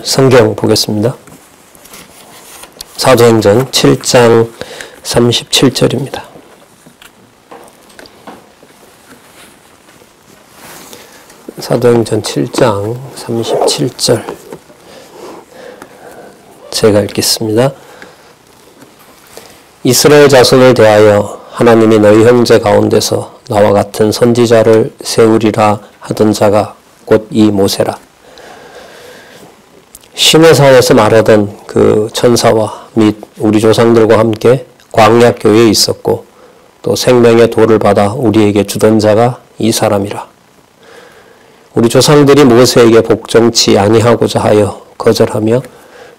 성경 보겠습니다. 사도행전 7장 37절입니다. 사도행전 7장 37절 제가 읽겠습니다. 이스라엘 자손을 대하여 하나님이 너희 형제 가운데서 나와 같은 선지자를 세우리라 하던 자가 곧 이 모세라. 시내산에서 말하던 그 천사와 및 우리 조상들과 함께 광야 교회에 있었고 또 생명의 도를 받아 우리에게 주던 자가 이 사람이라. 우리 조상들이 모세에게 복종치 아니하고자 하여 거절하며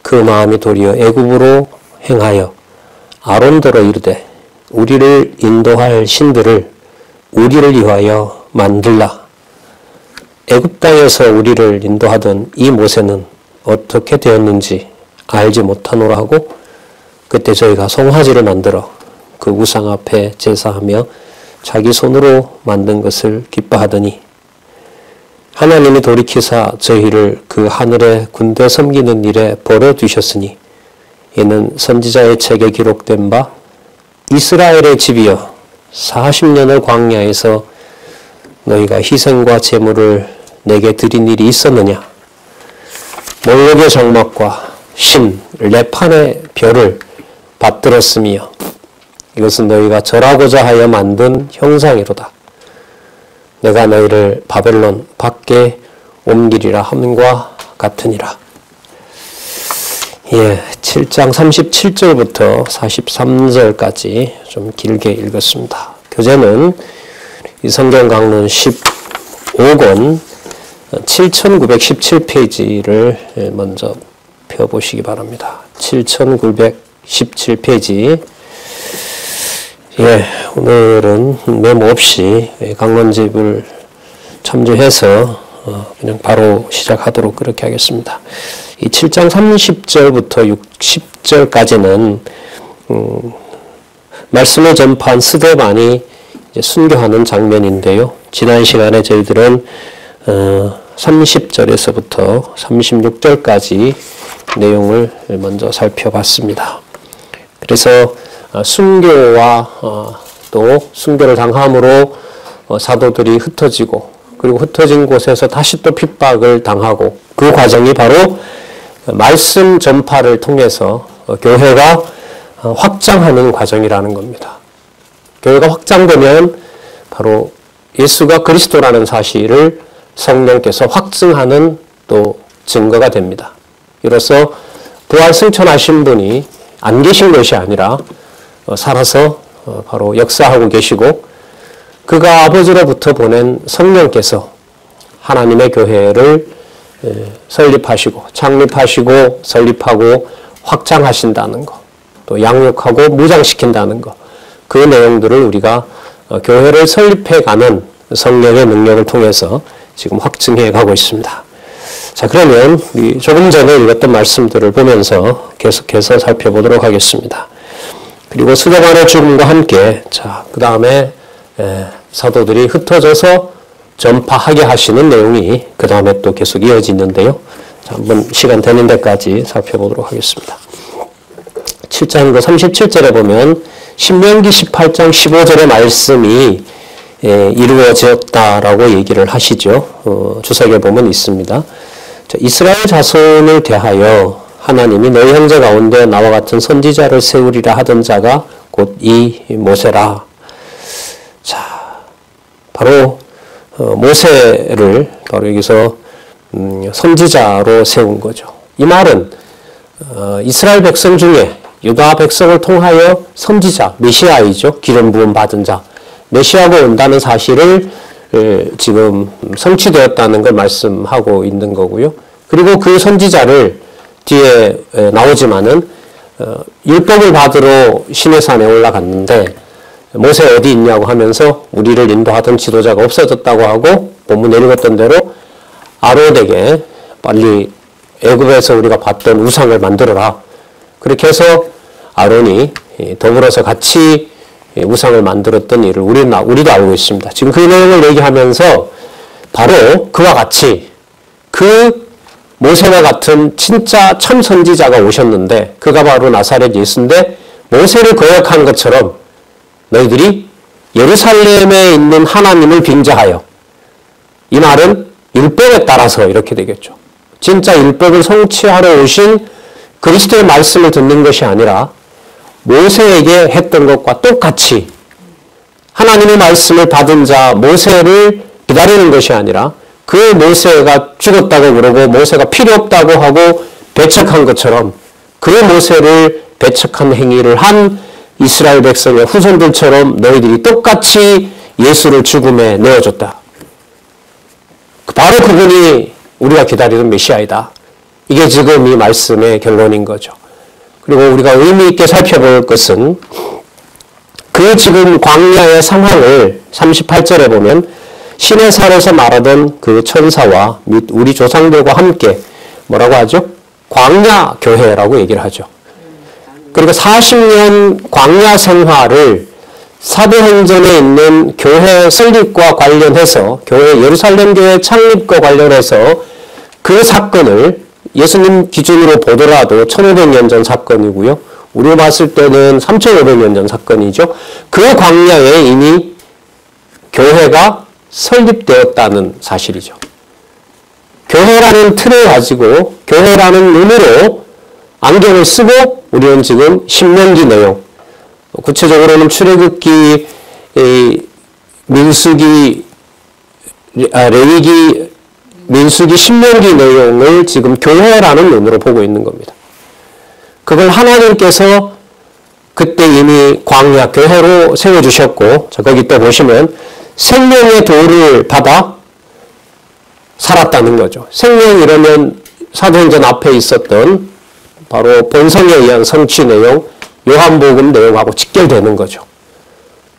그 마음이 도리어 애굽으로 행하여 아론더러 이르되 우리를 인도할 신들을 우리를 위하여 만들라. 애굽 땅에서 우리를 인도하던 이 모세는 어떻게 되었는지 알지 못하노라 하고 그때 저희가 송아지를 만들어 그 우상 앞에 제사하며 자기 손으로 만든 것을 기뻐하더니 하나님이 돌이키사 저희를 그 하늘의 군대 섬기는 일에 벌어두셨으니 이는 선지자의 책에 기록된 바 이스라엘의 집이여 40년을 광야에서 너희가 희생과 제물을 내게 드린 일이 있었느냐. 몰록의 장막과 신, 레판의 별을 받들었으며 이것은 너희가 절하고자 하여 만든 형상이로다. 내가 너희를 바벨론 밖에 옮기리라 함과 같으니라. 7장 37절부터 43절까지 좀 길게 읽었습니다. 교재는 이 성경 강론 15권 7917페이지를 먼저 펴보시기 바랍니다. 7917페이지. 오늘은 메모 없이 강론집을 참조해서 그냥 바로 시작하도록 그렇게 하겠습니다. 이 7장 30절부터 60절까지는 말씀을 전파한 스데반이 순교하는 장면인데요. 지난 시간에 저희들은 30절에서부터 36절까지 내용을 먼저 살펴봤습니다. 그래서 순교와 또 순교를 당함으로 사도들이 흩어지고 그리고 흩어진 곳에서 다시 또 핍박을 당하고 그 과정이 바로 말씀 전파를 통해서 교회가 확장하는 과정이라는 겁니다. 교회가 확장되면 바로 예수가 그리스도라는 사실을 성령께서 확증하는 또 증거가 됩니다. 이로써 부활 승천하신 분이 안 계신 것이 아니라 살아서 바로 역사하고 계시고 그가 아버지로부터 보낸 성령께서 하나님의 교회를 설립하시고 창립하시고 설립하고 확장하신다는 것, 또 양육하고 무장시킨다는 것, 그 내용들을 우리가 교회를 설립해가는 성령의 능력을 통해서 지금 확증해 가고 있습니다. 자, 그러면 조금 전에 읽었던 말씀들을 보면서 계속해서 살펴보도록 하겠습니다. 그리고 스데반의 죽음과 함께 그 다음에 사도들이 흩어져서 전파하게 하시는 내용이 그 다음에 또 계속 이어지는데요. 자, 한번 시간 되는 데까지 살펴보도록 하겠습니다. 7장 37절에 보면 신명기 18장 15절의 말씀이 이루어졌다라고 얘기를 하시죠. 주석에 보면 있습니다. 자, 이스라엘 자손을 대하여 하나님이 너희 형제 가운데 나와 같은 선지자를 세우리라 하던 자가 곧 이 모세라. 자, 바로 모세를 바로 여기서 선지자로 세운 거죠. 이 말은 이스라엘 백성 중에 유다 백성을 통하여 선지자, 메시아이죠. 기름 부음 받은 자. 메시아가 온다는 사실을 지금 성취되었다는 걸 말씀하고 있는 거고요. 그리고 그 선지자를 뒤에 나오지만은 율법을 받으러 시내산에 올라갔는데 모세 어디 있냐고 하면서 우리를 인도하던 지도자가 없어졌다고 하고 본문에 읽었던 대로 아론에게 빨리 애굽에서 우리가 봤던 우상을 만들어라. 그렇게 해서 아론이 더불어서 같이 우상을 만들었던 일을 우리도 알고 있습니다. 지금 그 내용을 얘기하면서 바로 그와 같이 그 모세와 같은 진짜 참 선지자가 오셨는데 그가 바로 나사렛 예수인데 모세를 거역한 것처럼 너희들이 예루살렘에 있는 하나님을 빙자하여, 이 말은 율법에 따라서 이렇게 되겠죠. 진짜 율법을 성취하러 오신 그리스도의 말씀을 듣는 것이 아니라 모세에게 했던 것과 똑같이 하나님의 말씀을 받은 자 모세를 기다리는 것이 아니라 그 모세가 죽었다고 그러고 모세가 필요 없다고 하고 배척한 것처럼 그 모세를 배척한 행위를 한 이스라엘 백성의 후손들처럼 너희들이 똑같이 예수를 죽음에 내어줬다. 바로 그분이 우리가 기다리는 메시아이다. 이게 지금 이 말씀의 결론인 거죠. 그리고 우리가 의미 있게 살펴볼 것은 그 지금 광야의 상황을 38절에 보면 시내산에서 말하던 그 천사와 및 우리 조상들과 함께 뭐라고 하죠? 광야 교회라고 얘기를 하죠. 그리고 40년 광야 생활을 사도행전에 있는 교회 설립과 관련해서 교회 예루살렘 교회 창립과 관련해서 그 사건을 예수님 기준으로 보더라도 1500년 전 사건이고요. 우리가 봤을 때는 3500년 전 사건이죠. 그 광야에 이미 교회가 설립되었다는 사실이죠. 교회라는 틀을 가지고 교회라는 눈으로 안경을 쓰고 우리는 지금 신명기 내용, 구체적으로는 출애굽기, 민수기, 레위기, 민수기, 신명기 내용을 지금 교회라는 눈으로 보고 있는 겁니다. 그걸 하나님께서 그때 이미 광야 교회로 세워주셨고, 자, 거기 또 보시면 생명의 도를 받아 살았다는 거죠. 생명이라면 사도행전 앞에 있었던 바로 본성에 의한 성취 내용, 요한복음 내용하고 직결되는 거죠.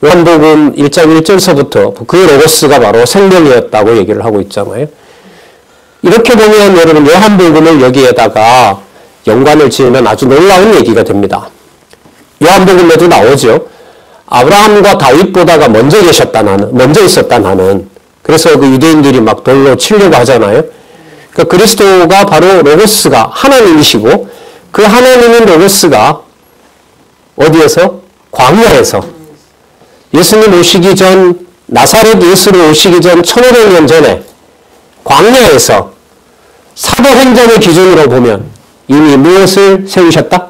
요한복음 1장 1절서부터 그 로고스가 바로 생명이었다고 얘기를 하고 있잖아요. 이렇게 보면 여러분 요한복음을 여기에다가 연관을 지으면 아주 놀라운 얘기가 됩니다. 요한복음에도 나오죠. 아브라함과 다윗보다가 먼저 있었다 나는. 그래서 그 유대인들이 막 돌로 치려고 하잖아요. 그러니까 그리스도가 바로 로고스가 하나님이시고 그 하나님인 로고스가 어디에서? 광야에서. 예수님 오시기 전, 나사렛 예수로 오시기 전 1500년 전에 광야에서 사도행전을 기준으로 보면 이미 무엇을 세우셨다?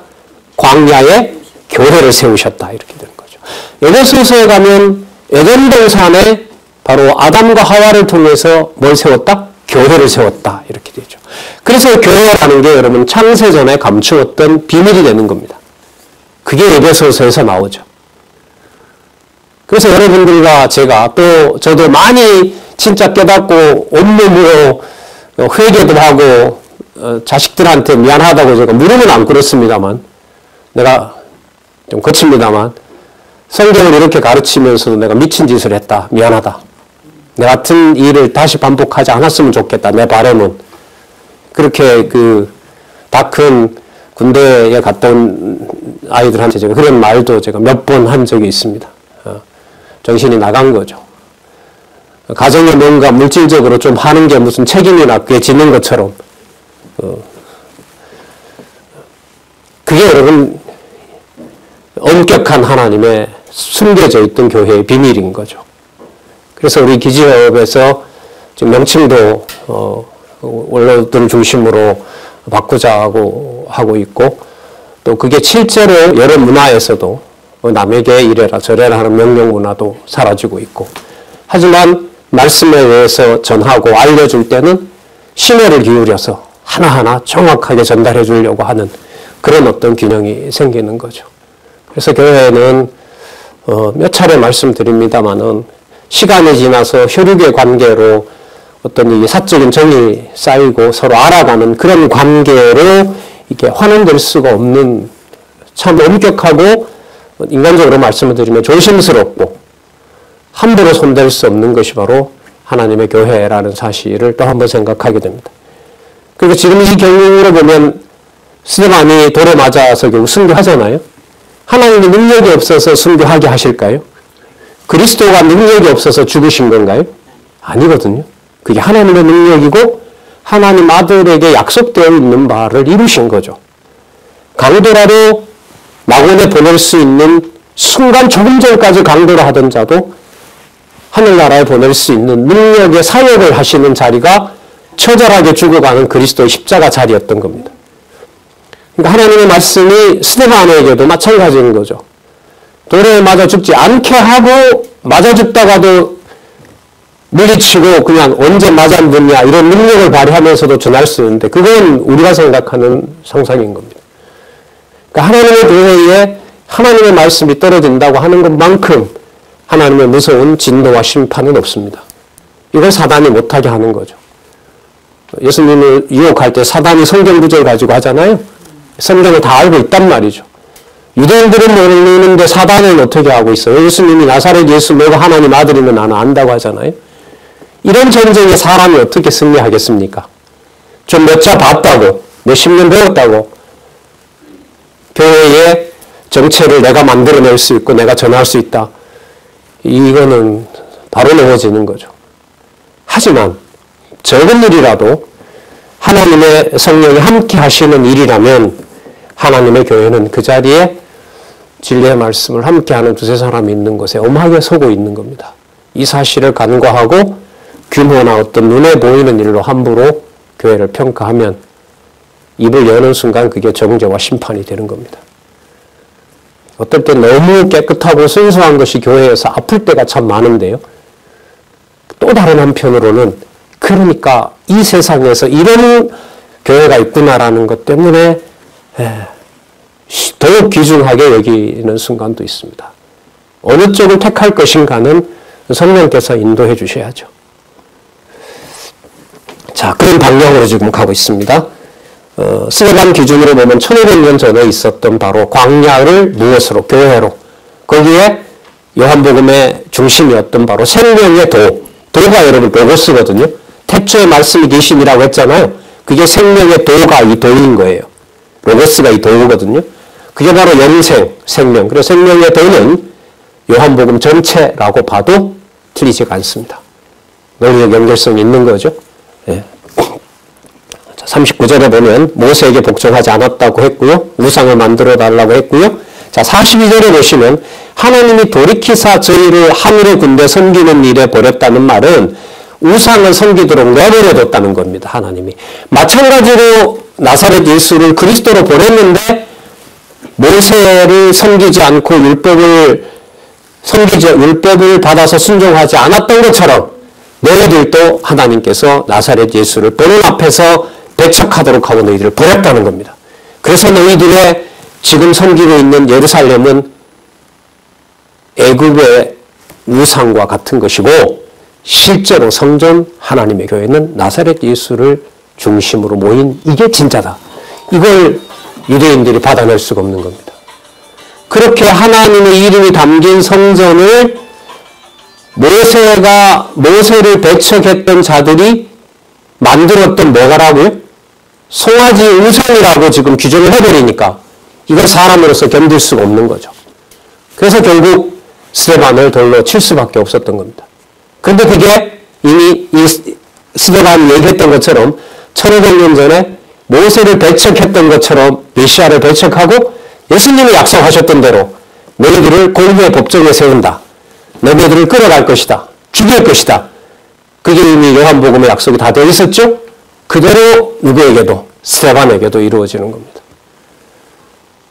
광야에 교회를 세우셨다. 이렇게 되는 거죠. 에베소서에 가면 에덴 동산에 바로 아담과 하와를 통해서 뭘 세웠다? 교회를 세웠다. 이렇게 되죠. 그래서 교회라는 게 여러분 창세전에 감추었던 비밀이 되는 겁니다. 그게 에베소서에서 나오죠. 그래서 여러분들과 제가 또 저도 많이 진짜 깨닫고 온몸으로 회개도 하고 자식들한테 미안하다고 제가 무릎은 안 꿇었습니다만, 내가 좀 거칩니다만 성경을 이렇게 가르치면서도 내가 미친 짓을 했다. 미안하다. 내 같은 일을 다시 반복하지 않았으면 좋겠다. 내 바람은. 그렇게 다 큰 군대에 갔다 온 아이들한테 제가 그런 말도 제가 몇 번 한 적이 있습니다. 정신이 나간 거죠. 가정에 뭔가 물질적으로 좀 하는 게 무슨 책임이나 그게 지는 것처럼. 그게 여러분 엄격한 하나님의 숨겨져 있던 교회의 비밀인 거죠. 그래서 우리 기지협에서 지금 명칭도 원로들 중심으로 바꾸자고 하고 있고, 또 그게 실제로 여러 문화에서도 남에게 이래라 저래라 하는 명령 문화도 사라지고 있고, 하지만 말씀에 의해서 전하고 알려줄 때는 심혈을 기울여서 하나하나 정확하게 전달해 주려고 하는 그런 어떤 균형이 생기는 거죠. 그래서 교회는 몇 차례 말씀드립니다마는 시간이 지나서 혈육의 관계로 어떤 이 사적인 정이 쌓이고 서로 알아가는 그런 관계로 이게 환원될 수가 없는, 참 엄격하고 인간적으로 말씀을 드리면 조심스럽고 함부로 손댈 수 없는 것이 바로 하나님의 교회라는 사실을 또 한번 생각하게 됩니다. 그리고 지금 이 경우로 보면 스데반이 돌에 맞아서 결국 순교하잖아요. 하나님의 능력이 없어서 순교하게 하실까요? 그리스도가 능력이 없어서 죽으신 건가요? 아니거든요. 그게 하나님의 능력이고 하나님 아들에게 약속되어 있는 바를 이루신 거죠. 강도라도 낙원에 보낼 수 있는 순간 조금 전까지 강도라 하던 자도 하늘나라에 보낼 수 있는 능력의 사역을 하시는 자리가 처절하게 죽어가는 그리스도의 십자가 자리였던 겁니다. 그러니까 하나님의 말씀이 스데반에게도 마찬가지인 거죠. 돌에 맞아 죽지 않게 하고 맞아 죽다가도 물리치고 그냥 언제 맞았느냐 이런 능력을 발휘하면서도 전할 수 있는데 그건 우리가 생각하는 상상인 겁니다. 그러니까 하나님의 교회에 하나님의 말씀이 떨어진다고 하는 것만큼 하나님의 무서운 진노와 심판은 없습니다. 이걸 사단이 못하게 하는 거죠. 예수님을 유혹할 때 사단이 성경 구절 가지고 하잖아요. 성경을 다 알고 있단 말이죠. 유대인들은 모르는데 사단은 어떻게 하고 있어요? 예수님이 나사렛 예수 너가 하나님 아들이면 나는 안다고 하잖아요. 이런 전쟁에 사람이 어떻게 승리하겠습니까? 좀 몇 차 봤다고, 몇십 년 배웠다고 교회의 정체를 내가 만들어낼 수 있고 내가 전할 수 있다. 이거는 바로 넘어지는 거죠. 하지만 적은 일이라도 하나님의 성령이 함께 하시는 일이라면 하나님의 교회는 그 자리에 진리의 말씀을 함께하는 두세 사람이 있는 곳에 엄하게 서고 있는 겁니다. 이 사실을 간과하고 규모나 어떤 눈에 보이는 일로 함부로 교회를 평가하면 입을 여는 순간 그게 정죄와 심판이 되는 겁니다. 어떨 때 너무 깨끗하고 순수한 것이 교회에서 아플 때가 참 많은데요. 또 다른 한편으로는 그러니까 이 세상에서 이런 교회가 있구나라는 것 때문에 더욱 귀중하게 여기는 순간도 있습니다. 어느 쪽을 택할 것인가는 성령께서 인도해 주셔야죠. 자, 그런 방향으로 지금 가고 있습니다. 스데반 기준으로 보면 1500년 전에 있었던 바로 광야를 무엇으로? 교회로. 거기에 요한복음의 중심이었던 바로 생명의 도. 도가 여러분 로고스거든요. 태초에 말씀이 계심이라고 했잖아요. 그게 생명의 도가 이 도인 거예요. 로고스가 이 도거든요. 그게 바로 영생, 생명. 그래서 생명의 도는 요한복음 전체라고 봐도 틀리지가 않습니다. 논리적 연결성이 있는 거죠. 예. 39절에 보면 모세에게 복종하지 않았다고 했고요. 우상을 만들어 달라고 했고요. 자, 42절에 보시면 하나님이 돌이키사 저희를 하늘의 군대 섬기는 일에 버렸다는 말은 우상을 섬기도록 내버려뒀다는 겁니다. 하나님이. 마찬가지로 나사렛 예수를 그리스도로 보냈는데 모세를 섬기지 않고 율법을 받아서 순종하지 않았던 것처럼 너희들도 하나님께서 나사렛 예수를 보는 앞에서 배척하도록 하고 너희들을 버렸다는 겁니다. 그래서 너희들의 지금 섬기고 있는 예루살렘은 애굽의 우상과 같은 것이고 실제로 성전 하나님의 교회는 나사렛 예수를 중심으로 모인 이게 진짜다. 이걸 유대인들이 받아낼 수가 없는 겁니다. 그렇게 하나님의 이름이 담긴 성전을 모세를 배척했던 자들이 만들었던 뭐가라고요? 송아지 우상이라고 지금 규정을 해버리니까 이걸 사람으로서 견딜 수가 없는 거죠. 그래서 결국 스데반을 돌로 칠 수밖에 없었던 겁니다. 그런데 그게 이미 이 스데반이 얘기했던 것처럼 1500년 전에 모세를 배척했던 것처럼 메시아를 배척하고 예수님이 약속하셨던 대로 너희들을 공의의 법정에 세운다. 너희들을 끌어갈 것이다. 죽일 것이다. 그게 이미 요한복음의 약속이 다 되어 있었죠? 그대로 누구에게도 스데반에게도 이루어지는 겁니다.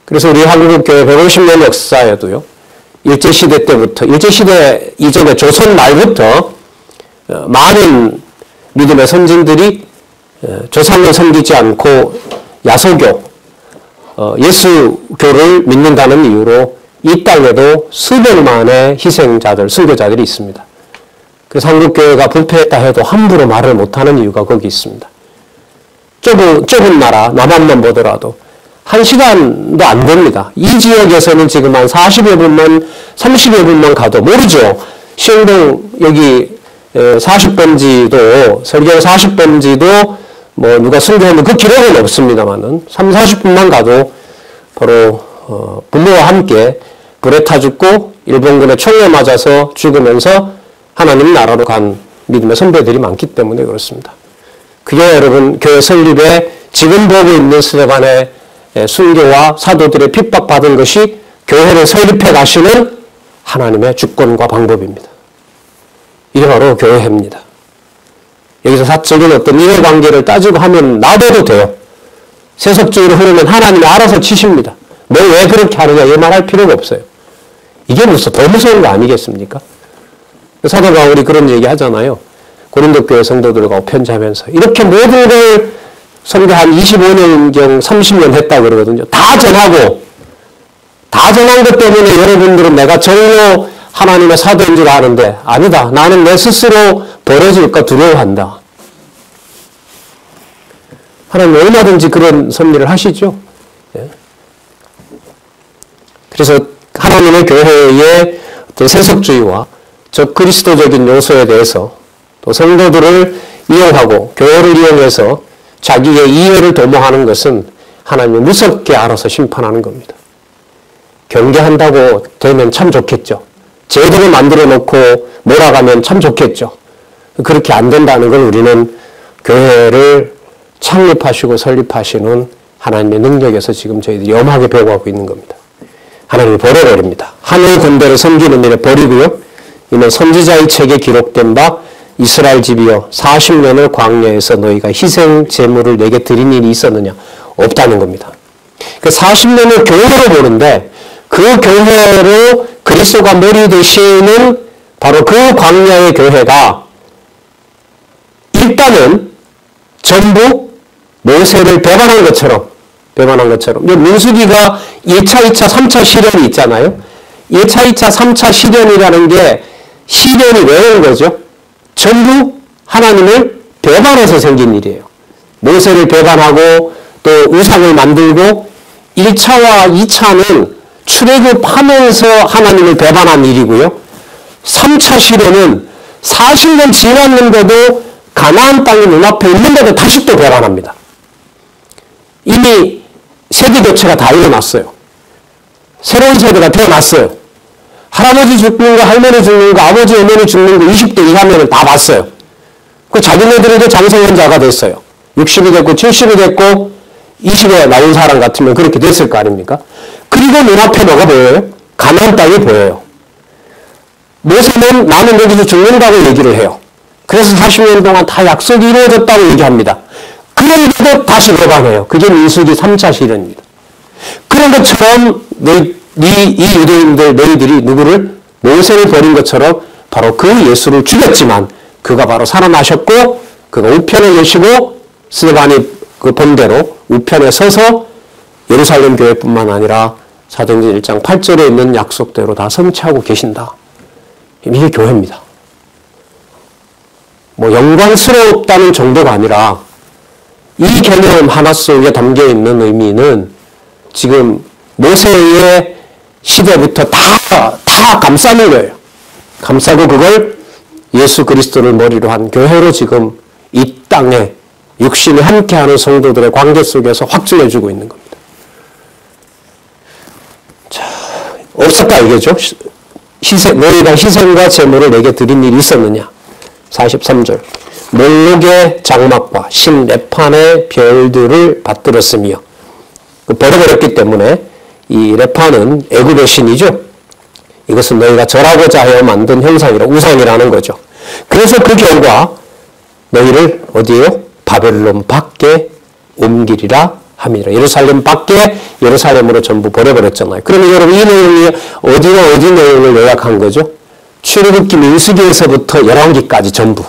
그래서 우리 한국교회 150년 역사에도요. 일제시대 때부터 일제시대 이전에 조선 말부터 많은 믿음의 선진들이 조상을 섬기지 않고 야소교, 예수교를 믿는다는 이유로 이 땅에도 수백만의 희생자들, 순교자들이 있습니다. 그래서 한국교회가 부패했다 해도 함부로 말을 못하는 이유가 거기 있습니다. 좁은 나라, 남한만 보더라도 1시간도 안 됩니다. 이 지역에서는 지금 한 40여 분만, 30여 분만 가도 모르죠. 시흥동 여기 40번지도, 설교 40번지도 뭐 누가 순교하면 그 기록은 없습니다만은 3, 40분만 가도 바로 부모와 함께 불에 타 죽고 일본군의 총에 맞아서 죽으면서 하나님 나라로 간 믿음의 선배들이 많기 때문에 그렇습니다. 그게 여러분 교회 설립에 지금 보고 있는 스데반의 순교와 사도들의 핍박받은 것이 교회를 설립해 가시는 하나님의 주권과 방법입니다. 이게 바로 교회입니다. 여기서 사적인 어떤 이해관계를 따지고 하면 놔둬도 돼요. 세속주의로 흐르면 하나님이 알아서 치십니다. 너 왜 그렇게 하느냐 이 말 할 필요가 없어요. 이게 더 무서운 거 아니겠습니까? 사도 바울이 그런 얘기 하잖아요. 고린도 교회 성도들과 편지하면서 이렇게 모든 걸 선교 한 25년경 30년 했다 그러거든요. 다 전하고 다 전한 것 때문에 여러분들은 내가 정로 하나님의 사도인 줄 아는데 아니다. 나는 내 스스로 벌어질까 두려워한다. 하나님 얼마든지 그런 섭리를 하시죠. 그래서 하나님의 교회의 어떤 세속주의와 적그리스도적인 요소에 대해서 또 성도들을 이용하고 교회를 이용해서 자기의 이해를 도모하는 것은 하나님이 무섭게 알아서 심판하는 겁니다. 경계한다고 되면 참 좋겠죠. 제대로 만들어 놓고 몰아가면 참 좋겠죠. 그렇게 안 된다는 걸 우리는 교회를 창립하시고 설립하시는 하나님의 능력에서 지금 저희들이 엄하게 배워가고 있는 겁니다. 하나님이 버려버립니다. 하늘 군대를 섬기는 일에 버리고요. 이는 선지자의 책에 기록된 바 이스라엘 집이여 40년을 광야에서 너희가 희생 제물을 내게 드린 일이 있었느냐? 없다는 겁니다. 그 40년을 교회로 보는데 그 교회로 그리스도가 머리 되시는 바로 그 광야의 교회가 일단은 전부 모세를 배반한 것처럼 민수기가 1차, 2차, 3차 시련이 있잖아요. 1차, 2차, 3차 시련이라는 게 시련이 왜 온 거죠? 전부 하나님을 배반해서 생긴 일이에요. 모세를 배반하고 또 우상을 만들고 1차와 2차는 출애굽하면서 하나님을 배반한 일이고요. 3차 시련은 40년 지났는데도 가나안 땅이 눈앞에 있는데도 다시 또 배반합니다. 이미 세대 교체가 다 일어났어요. 새로운 세대가 태어났어요. 할아버지 죽는 거, 할머니 죽는 거, 아버지, 어머니 죽는 거 20대 이하면은 다 봤어요. 그 자기네들도 장성원자가 됐어요. 60이 됐고 70이 됐고 20에 나온 사람 같으면 그렇게 됐을 거 아닙니까? 그리고 눈앞에 뭐가 보여요? 가나안 땅이 보여요. 모세는 나는 여기서 죽는다고 얘기를 해요. 그래서 40년 동안 다 약속이 이루어졌다고 얘기합니다. 그런데도 다시 배반해요. 그게 민수기 3차 시련입니다. 그런 것처럼 이 유대인들 너희들이 누구를 모세를 버린 것처럼 바로 그 예수를 죽였지만 그가 바로 살아나셨고 그가 우편에 계시고 스데반이 그 본대로 우편에 서서 예루살렘 교회뿐만 아니라 사도행전 1장 8절에 있는 약속대로 다 성취하고 계신다. 이게 교회입니다. 뭐 영광스럽다는 정도가 아니라 이 개념 하나 속에 담겨있는 의미는 지금 모세의 시대부터 다 감싸는 거예요. 감싸고 그걸 예수 그리스도를 머리로 한 교회로 지금 이 땅에 육신이 함께하는 성도들의 관계 속에서 확증해주고 있는 겁니다. 자, 없었다 이거죠. 너희가 희생과 제물을 내게 드린 일이 있었느냐. 43절. 몰록의 장막과 신레판의 별들을 받들었으며 버려버렸기 때문에 이 레판은 애굽의 신이죠. 이것은 너희가 절하고자 하여 만든 형상이라 우상이라는 거죠. 그래서 그 결과 너희를 어디에요? 바벨론 밖에 옮기리라 함이라. 예루살렘 밖에 예루살렘으로 전부 버려버렸잖아요. 그러면 여러분 이 내용이 어디와 어디 내용을 요약한 거죠? 출애굽기 민수기에서부터 열왕기까지 전부.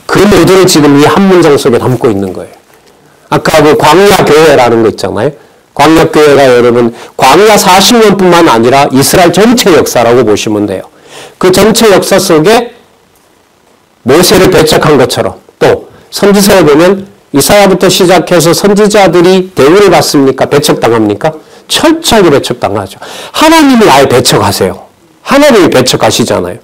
그 모두를 지금 이 한 문장 속에 담고 있는 거예요. 아까 그 광야교회라는 거 있잖아요. 광야교회가 여러분 광야 40년뿐만 아니라 이스라엘 전체 역사라고 보시면 돼요. 그 전체 역사 속에 모세를 배척한 것처럼 또 선지서에 보면 이사야부터 시작해서 선지자들이 대우를 받습니까? 배척당합니까? 철저하게 배척당하죠. 하나님이 아예 배척하세요. 하나님이 배척하시잖아요.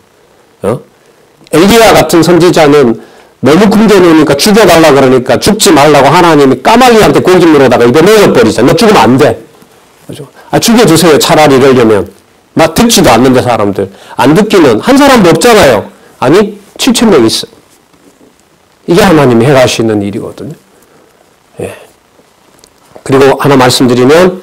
엘리야 같은 선지자는 너무 굶겨놓으니까 죽여달라 그러니까 죽지 말라고 하나님이 까마귀한테 고기 물어다가 입에 넣어버리자. 너 죽으면 안 돼. 죽여주세요. 차라리 이러려면. 막 듣지도 않는데 사람들. 안 듣기는 한 사람도 없잖아요. 아니 7,000명 있어. 이게 하나님이 행하시는 일이거든요. 예. 그리고 하나 말씀드리면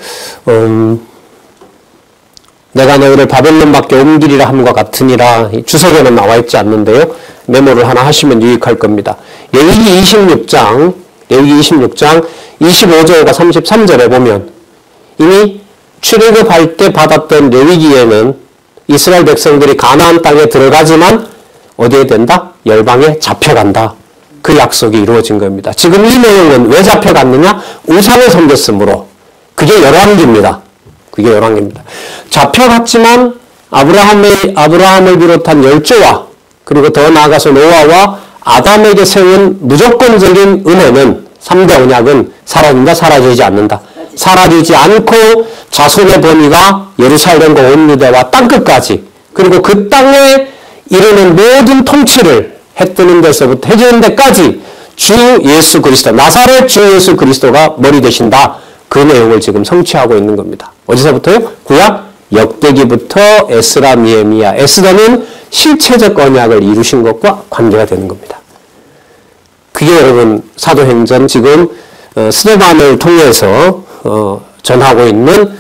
내가 너희를 바벨론 밖에 옮기리라 함과 같으니라. 주석에는 나와 있지 않는데요. 메모를 하나 하시면 유익할 겁니다. 레위기 26장 25절과 33절에 보면 이미 출애굽할 때 받았던 레위기에는 이스라엘 백성들이 가나안 땅에 들어가지만 어디에 된다? 열방에 잡혀간다. 그 약속이 이루어진 겁니다. 지금 이 내용은 왜 잡혀갔느냐? 우상을 섬겼으므로. 그게 열왕기입니다. 잡혀갔지만 아브라함을 비롯한 열조와 그리고 더 나아가서 노아와 아담에게 세운 무조건적인 은혜는 3대 언약은 사라진다, 사라지지 않는다. 사라지지 않고 자손의 번위가 예루살렘과 온 유대와 땅끝까지 그리고 그 땅에 이르는 모든 통치를 해뜨는 데서부터 해주는 데까지 주 예수 그리스도, 나사렛 주 예수 그리스도가 머리 되신다. 그 내용을 지금 성취하고 있는 겁니다. 어디서부터요? 구약 역대기부터 에스라, 느헤미야. 에스라는 실체적 언약을 이루신 것과 관계가 되는 겁니다. 그게 여러분 사도행전 지금 스데반을 통해서 전하고 있는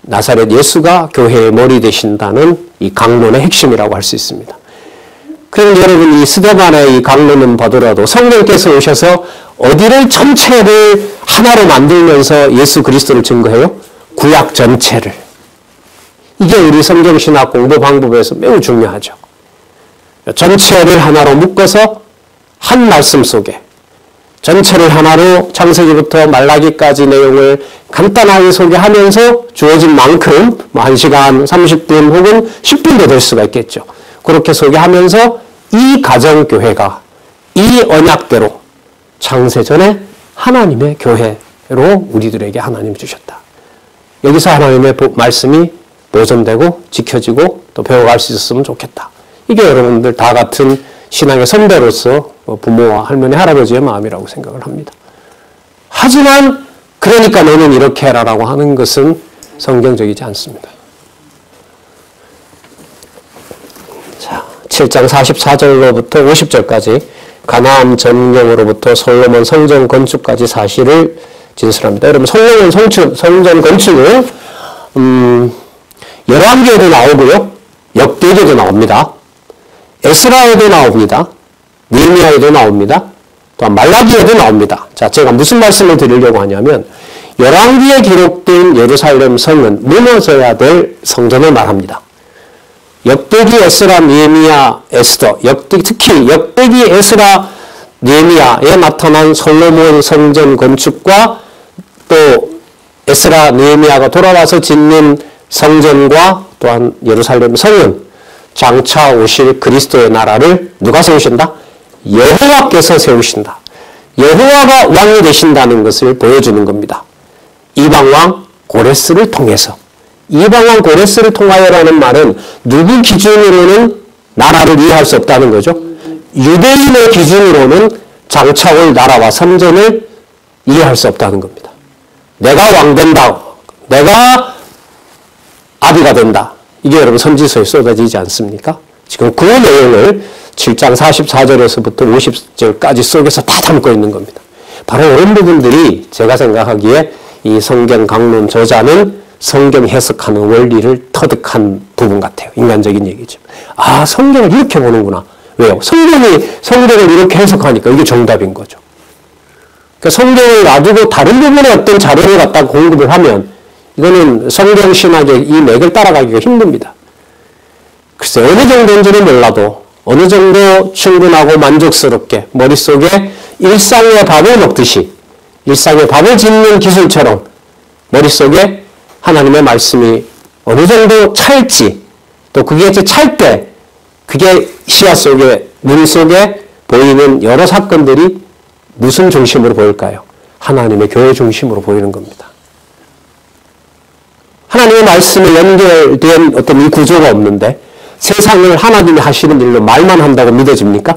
나사렛 예수가 교회의 머리 되신다는 이 강론의 핵심이라고 할 수 있습니다. 그런데 여러분 이 스데반의 이 강론은 보더라도 성령께서 오셔서 어디를 전체를 하나로 만들면서 예수 그리스도를 증거해요? 구약 전체를. 이게 우리 성경신학 공부 방법에서 매우 중요하죠. 전체를 하나로 묶어서 한 말씀 속에 전체를 하나로 창세기부터 말라기까지 내용을 간단하게 소개하면서 주어진 만큼 1시간 30분 혹은 10분도 될 수가 있겠죠. 그렇게 소개하면서 이 가정교회가 이 언약대로 창세전에 하나님의 교회로 우리들에게 하나님이 주셨다. 여기서 하나님의 말씀이 보존되고 지켜지고 또 배워갈 수 있었으면 좋겠다. 이게 여러분들 다 같은 신앙의 선배로서 부모와 할머니, 할아버지의 마음이라고 생각을 합니다. 하지만 그러니까 너는 이렇게 해라라고 하는 것은 성경적이지 않습니다. 자, 7장 44절로부터 50절까지 가나안 전경으로부터 솔로몬 성전 건축까지 사실을 진술합니다. 여러분 솔로몬 성전 건축은 열왕기에도 나오고요. 역대기에도 나옵니다. 에스라에도 나옵니다. 느헤미야에도 나옵니다. 또한 말라기에도 나옵니다. 자, 제가 무슨 말씀을 드리려고 하냐면 열왕기에 기록된 예루살렘 성은 무너져야 될 성전을 말합니다. 역대기, 에스라, 느헤미야, 에스더, 특히 역대기, 에스라, 느헤미야에 나타난 솔로몬 성전 건축과 또 에스라, 느헤미야가 돌아와서 짓는 성전과 또한 예루살렘 성은 장차 오실 그리스도의 나라를 누가 세우신다? 여호와께서 세우신다. 여호와가 왕이 되신다는 것을 보여주는 겁니다. 이방왕 고레스를 통해서. 이방왕 고레스를 통하여라는 말은 누구 기준으로는 나라를 이해할 수 없다는 거죠. 유대인의 기준으로는 장차 올 나라와 성전을 이해할 수 없다는 겁니다. 내가 왕 된다. 내가 아비가 된다. 이게 여러분 선지서에 쏟아지지 않습니까? 지금 그 내용을 7장 44절에서부터 50절까지 속에서 다 담고 있는 겁니다. 바로 이런 부분들이 제가 생각하기에 이 성경 강론 저자는 성경 해석하는 원리를 터득한 부분 같아요. 인간적인 얘기죠. 아, 성경을 이렇게 보는구나. 왜요? 성경을 이렇게 해석하니까 이게 정답인 거죠. 그러니까 성경을 놔두고 다른 부분에 어떤 자료를 갖다가 공급을 하면 이거는 성경 신학의 이 맥을 따라가기가 힘듭니다. 글쎄 어느 정도인지는 몰라도 어느 정도 충분하고 만족스럽게 머릿속에 일상의 밥을 먹듯이 일상의 밥을 짓는 기술처럼 머릿속에 하나님의 말씀이 어느 정도 찰지 또 그게 찰 때 그게 시야 속에 눈 속에 보이는 여러 사건들이 무슨 중심으로 보일까요? 하나님의 교회 중심으로 보이는 겁니다. 하나님의 말씀에 연결된 어떤 이 구조가 없는데 세상을 하나님이 하시는 일로 말만 한다고 믿어집니까?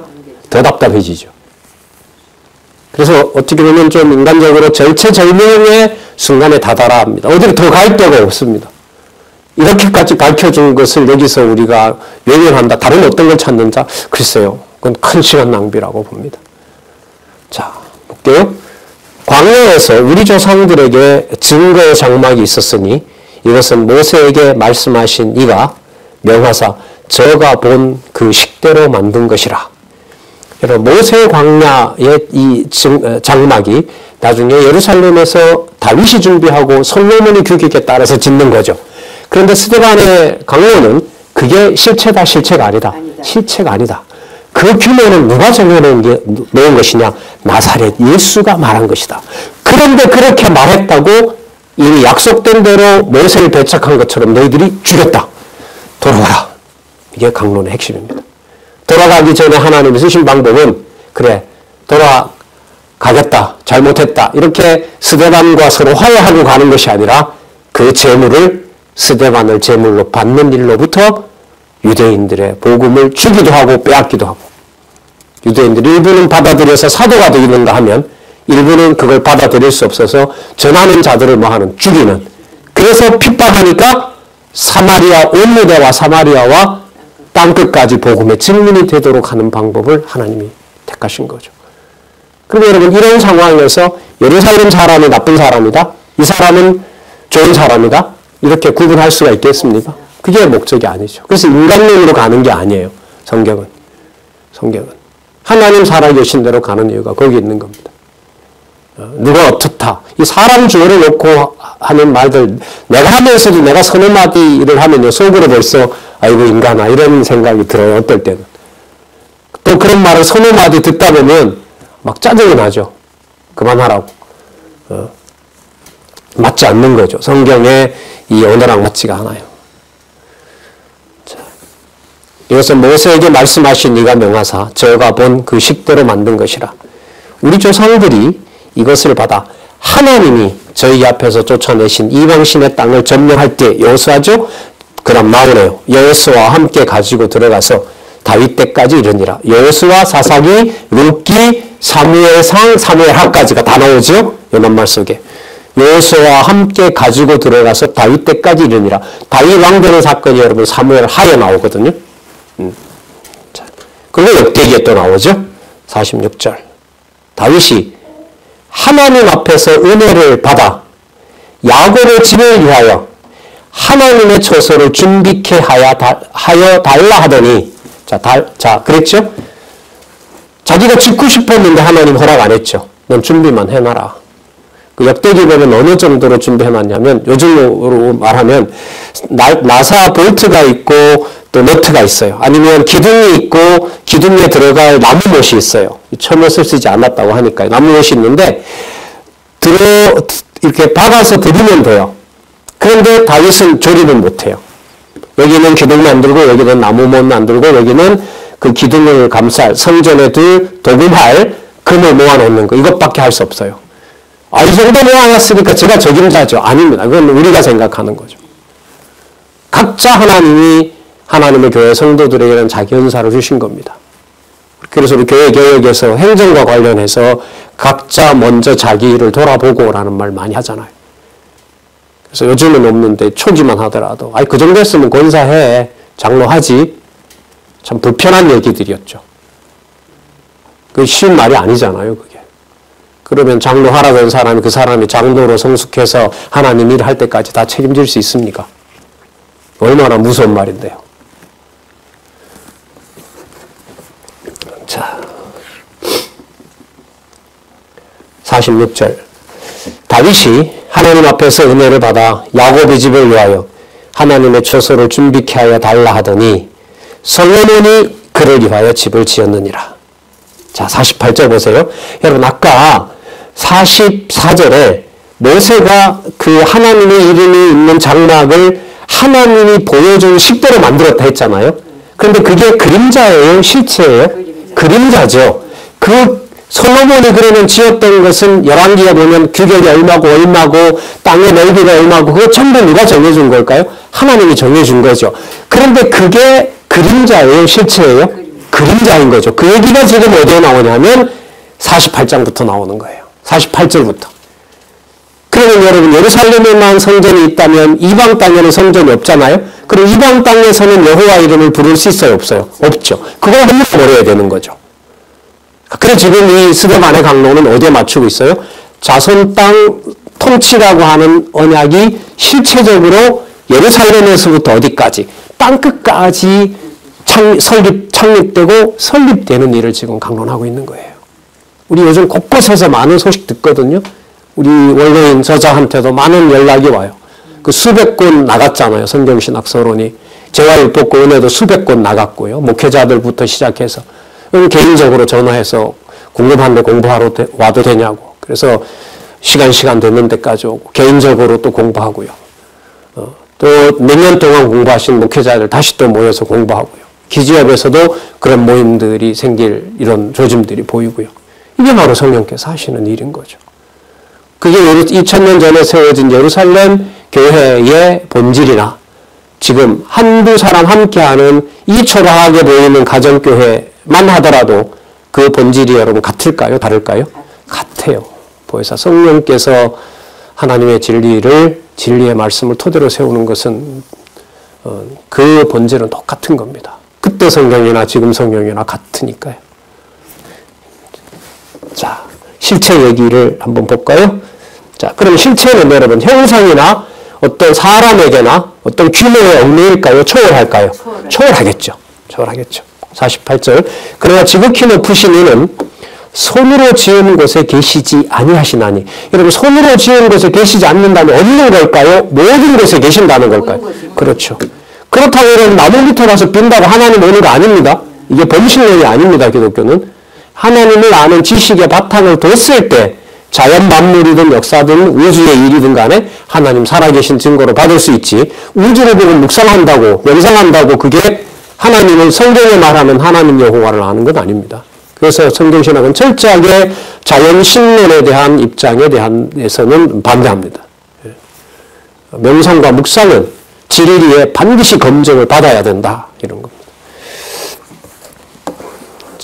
더 답답해지죠. 그래서 어떻게 보면 좀 인간적으로 절체절명의 순간에 다다라 합니다. 어디로 더 갈 데가 없습니다. 이렇게까지 밝혀준 것을 여기서 우리가 외면한다. 다른 어떤 걸 찾는다? 글쎄요. 그건 큰 시간 낭비라고 봅니다. 자, 볼게요. 광야에서 우리 조상들에게 증거 장막이 있었으니 이것은 모세에게 말씀하신 이가 명하사 저가 본 그 식대로 만든 것이라. 여러분, 모세 광야의 이 장막이 나중에 예루살렘에서 다윗이 준비하고 솔로몬이 규격에 따라서 짓는 거죠. 그런데 스데반의 강론은 그게 실체다, 실체가 아니다. 실체가 아니다. 그 규모는 누가 정해놓은 것이냐? 나사렛 예수가 말한 것이다. 그런데 그렇게 말했다고 이미 약속된 대로 모세를 배척한 것처럼 너희들이 죽였다. 돌아와라. 이게 강론의 핵심입니다. 돌아가기 전에 하나님이 쓰신 방법은 그래, 돌아가겠다, 잘못했다 이렇게 스데반과 서로 화해하고 가는 것이 아니라 그 재물을 스데반을 제물로 받는 일로부터 유대인들의 복음을 주기도 하고 빼앗기도 하고, 유대인들이 일부는 받아들여서 사도가 되는가 하면 일부는 그걸 받아들일 수 없어서 전하는 자들을 뭐하는, 죽이는. 그래서 핍박하니까 사마리아, 온 유대와 사마리아와 땅끝까지 복음의 증민이 되도록 하는 방법을 하나님이 택하신 거죠. 그럼 여러분, 이런 상황에서 예루살렘 사람이 나쁜 사람이다, 이 사람은 좋은 사람이다, 이렇게 구분할 수가 있겠습니까? 그게 목적이 아니죠. 그래서 인간론으로 가는 게 아니에요. 성경은 하나님 살아계신 대로 가는 이유가 거기 있는 겁니다. 누가 어떻다, 이 사람 주어를 놓고 하는 말들, 내가 하면서도 내가 서너 마디를 하면요, 속으로 벌써 아이고 인간아 이런 생각이 들어요. 어떨 때는 또 그런 말을 서너 마디 듣다 보면 막 짜증이 나죠. 그만하라고. 맞지 않는 거죠. 성경의 이 언어랑 맞지가 않아요. 자, 이것은 모세에게 말씀하신 이가 명하사 저가 본 그 식대로 만든 것이라. 우리 조상들이 이것을 받아 하나님이 저희 앞에서 쫓아내신 이방신의 땅을 점령할 때 여호수아죠. 그럼 나오네요. 여호수아와 함께 가지고 들어가서 다윗 때까지 이르니라. 여호수아, 사사기, 룻기, 사무엘상, 사무엘하까지가 다 나오죠. 연합말 속에. 여호수아와 함께 가지고 들어가서 다윗 때까지 이르니라. 다윗 왕되는 사건이 여러분 사무엘하에 나오거든요. 자, 그리고 역대기에 또 나오죠. 46절. 다윗이 하나님 앞에서 은혜를 받아 야곱의 집을 위하여 하나님의 처소를 준비케 하여 달라 하더니, 자, 그랬죠? 자기가 짓고 싶었는데 하나님 허락 안 했죠. 넌 준비만 해놔라. 그 역대기 보면 어느 정도로 준비해놨냐면, 요즘으로 말하면, 나사 볼트가 있고, 또 너트가 있어요. 아니면 기둥이 있고, 기둥에 들어갈 나무못이 있어요. 철못을 쓰지 않았다고 하니까요. 나무못이 있는데, 이렇게 박아서 들이면 돼요. 그런데 다윗은 조립을 못해요. 여기는 기둥 만들고, 여기는 나무못 만들고, 여기는 그 기둥을 감쌀, 성전에 둘 도금할 금을 모아놓는 거, 이것밖에 할 수 없어요. 아, 이 정도 모아놨으니까 제가 적임자죠. 아닙니다. 그건 우리가 생각하는 거죠. 각자 하나님이 하나님의 교회 성도들에게는 자기 은사를 주신 겁니다. 그래서 우리 교회 개혁에서 행정과 관련해서 각자 먼저 자기 일을 돌아보고라는 말 많이 하잖아요. 그래서 요즘은 없는데 초기만 하더라도 그 정도 했으면 권사해, 장로하지. 참 불편한 얘기들이었죠. 그게 쉬운 말이 아니잖아요, 그게. 그러면 장로하라던 사람이 그 사람이 장로로 성숙해서 하나님 일 할 때까지 다 책임질 수 있습니까? 얼마나 무서운 말인데요. 자, 46절. 다윗이 하나님 앞에서 은혜를 받아 야곱의 집을 위하여 하나님의 처소를 준비케 하여 달라 하더니 솔로몬이 그를 위하여 집을 지었느니라. 자, 48절 보세요. 여러분, 아까 44절에 모세가 그 하나님의 이름이 있는 장막을 하나님이 보여준 식대로 만들었다 했잖아요. 그런데 그게 그림자예요? 실체예요? 그림자죠. 그 솔로몬이 그러면 지었던 것은 열왕기에 보면 규격이 얼마고 땅의 넓이가 얼마고 그거 전부 누가 정해준 걸까요? 하나님이 정해준 거죠. 그런데 그게 그림자예요? 실체예요? 그림자인 거죠. 그 얘기가 지금 어디에 나오냐면 48장부터 나오는 거예요. 48절부터. 그러면 여러분, 예루살렘에만 성전이 있다면 이방 땅에는 성전이 없잖아요. 그럼 이방 땅에서는 여호와 이름을 부를 수 있어요? 없어요? 없죠. 그걸 한번 버려야 되는 거죠. 그래 지금 이 스데반의 강론은 어디에 맞추고 있어요? 자손 땅 통치라고 하는 언약이 실체적으로 예루살렘에서부터 어디까지? 땅끝까지 창립되고 설립되는 일을 지금 강론하고 있는 거예요. 우리 요즘 곳곳에서 많은 소식 듣거든요. 우리 원로인 저자한테도 많은 연락이 와요. 그 수백 권 나갔잖아요. 성경신학 서론이. 재화율법과 은혜도 수백 권 나갔고요. 목회자들부터 시작해서. 개인적으로 전화해서 궁금한데 공부하러 와도 되냐고. 그래서 시간 되는 데까지 오고 개인적으로 또 공부하고요. 또 몇 년 동안 공부하신 목회자들 다시 또 모여서 공부하고요. 기지협에서도 그런 모임들이 생길 이런 조짐들이 보이고요. 이게 바로 성령께서 하시는 일인 거죠. 그게 2000년 전에 세워진 예루살렘 교회의 본질이나 지금 한두 사람 함께하는 이 초라하게 보이는 가정교회만 하더라도 그 본질이 여러분 같을까요? 다를까요? 같아요. 보혜사 성령께서 하나님의 진리의 말씀을 토대로 세우는 것은 그 본질은 똑같은 겁니다. 그때 성경이나 지금 성경이나 같으니까요. 자, 실체 얘기를 한번 볼까요? 자, 그럼 실체는 여러분 형상이나 어떤 사람에게나 어떤 규모에 얽매일까요? 초월할까요? 초월하겠죠. 48절. 그러나 지극히 높으신 이는 손으로 지은 곳에 계시지 아니하시나니. 여러분 손으로 지은 곳에 계시지 않는다면 없는 걸까요? 모든 곳에 계신다는 걸까요? 그렇죠. 그렇다고 여러분 나무 밑에 가서 빈다고 하나님 오는 거 아닙니다. 이게 범신론이 아닙니다. 기독교는. 하나님을 아는 지식의 바탕을 뒀을 때 자연 만물이든 역사든 우주의 일이든 간에 하나님 살아계신 증거로 받을 수 있지. 우주를 보고 묵상한다고 명상한다고 그게 하나님을 성경에 말하는 하나님 여호와를 아는 건 아닙니다. 그래서 성경신학은 철저하게 자연신론에 대한 입장에 대해서는 반대합니다. 명상과 묵상은 진리에 반드시 검증을 받아야 된다. 이런 겁니다.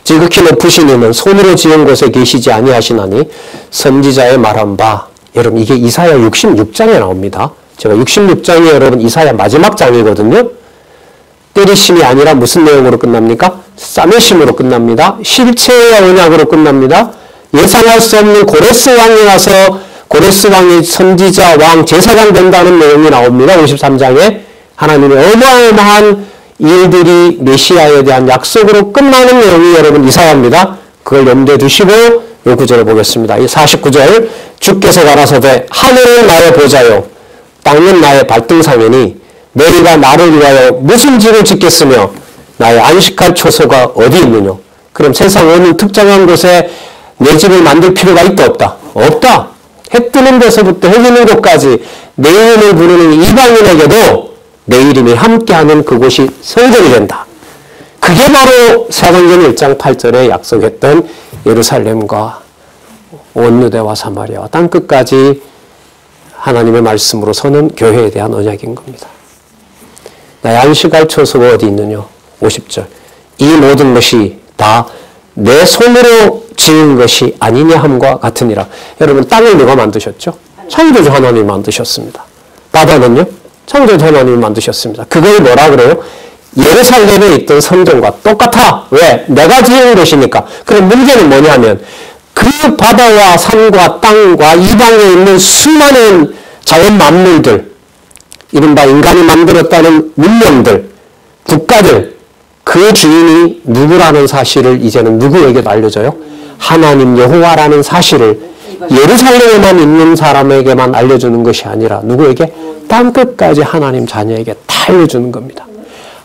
지극히 높으신 이는 손으로 지은 곳에 계시지 아니하시나니 선지자의 말한 바. 여러분 이게 이사야 66장에 나옵니다. 제가 66장이 여러분 이사야 마지막 장이거든요. 때리심이 아니라 무슨 내용으로 끝납니까? 싸매심으로 끝납니다. 실체의 언약으로 끝납니다. 예상할 수 없는 고레스 왕이 와서 고레스 왕이 선지자 왕 제사장 된다는 내용이 나옵니다. 53장에 하나님의 어마어마한 일들이 메시아에 대한 약속으로 끝나는 내용이 여러분 이사야입니다. 그걸 염두에 두시고 이 구절을 보겠습니다. 이 49절 주께서 가라사대 하늘은 나의 보좌요 땅은 나의 발등상이니 너희가 나를 위하여 무슨 집을 짓겠으며 나의 안식할 초소가 어디 있느냐. 그럼 세상 어느 특정한 곳에 내 집을 만들 필요가 있다 없다? 없다. 해 뜨는 데서부터 해 지는 곳까지 내 이름을 부르는 이방인에게도 내 이름이 함께하는 그곳이 성전이 된다. 그게 바로 사도행전 1장 8절에 약속했던 예루살렘과 온 유대와 사마리아와 땅끝까지 하나님의 말씀으로 서는 교회에 대한 언약인 겁니다. 나의 안식할 초소가 어디 있느냐. 50절. 이 모든 것이 다 내 손으로 지은 것이 아니냐 함과 같으니라. 여러분 땅을 누가 만드셨죠? 창조주 하나님이 만드셨습니다. 바다는요? 창조주 하나님이 만드셨습니다. 그걸 뭐라 그래요? 예루살렘에 있던 성전과 똑같아. 왜? 내가 지은 것이니까. 그럼 문제는 뭐냐면 그 바다와 산과 땅과 이방에 있는 수많은 자연 만물들, 이른바 인간이 만들었다는 문명들, 국가들, 그 주인이 누구라는 사실을 이제는 누구에게도 알려줘요? 하나님 여호와라는 사실을 예루살렘에만 있는 사람에게만 알려주는 것이 아니라 누구에게? 땅끝까지 하나님 자녀에게 다 알려주는 겁니다.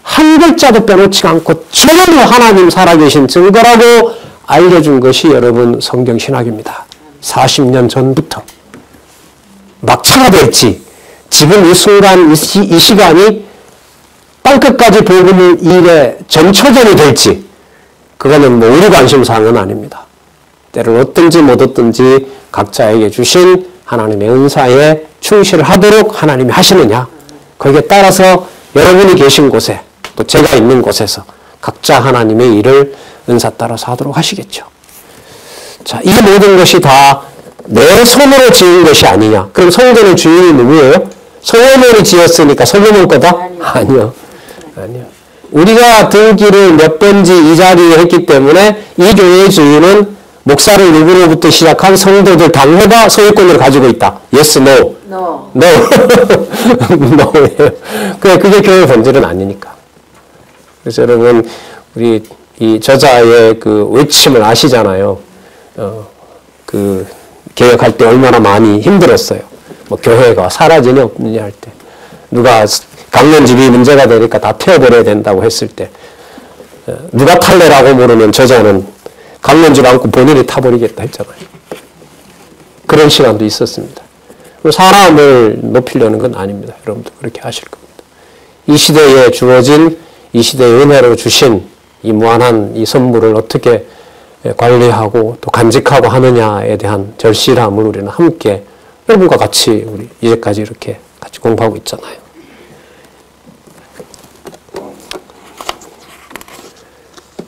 한 글자도 빼놓지 않고 전부 하나님 살아계신 증거라고 알려준 것이 여러분 성경신학입니다. 40년 전부터. 막차가 될지 지금 이 순간 이 시간이 땅끝까지 복음을 일의 전초전이 될지 그거는 뭐 우리 관심사항은 아닙니다. 때를 얻든지 못 얻든지 각자에게 주신 하나님의 은사에 충실하도록 하나님이 하시느냐. 거기에 따라서 여러분이 계신 곳에 또 제가 있는 곳에서 각자 하나님의 일을 은사 따라서 하도록 하시겠죠. 자, 이 모든 것이 다 내 손으로 지은 것이 아니냐. 그럼 성전의 주인이 누구예요? 솔로몬이 지었으니까 솔로몬 거다? 아니요. 우리가 등기를 몇 번지 이 자리에 했기 때문에 이 교회의 주인은 목사를 누구로부터 시작한 성도들 당회가 소유권을 가지고 있다. Yes, no. No. No. No예요. 그게 교회 본질은 아니니까. 그래서 여러분, 우리 이 저자의 그 외침을 아시잖아요. 그 개혁할 때 얼마나 많이 힘들었어요. 뭐 교회가 사라지냐 없느냐 할 때. 누가 강론집이 문제가 되니까 다 태워버려야 된다고 했을 때. 누가 탈래라고 물으면 저자는 강론집 안고 본인이 타버리겠다 했잖아요. 그런 시간도 있었습니다. 사람을 높이려는 건 아닙니다. 여러분도 그렇게 하실 겁니다. 이 시대에 주어진, 이 시대의 은혜로 주신 이 무한한 이 선물을 어떻게 관리하고 또 간직하고 하느냐에 대한 절실함을 우리는 함께 여러분과 같이 우리 이제까지 이렇게 같이 공부하고 있잖아요.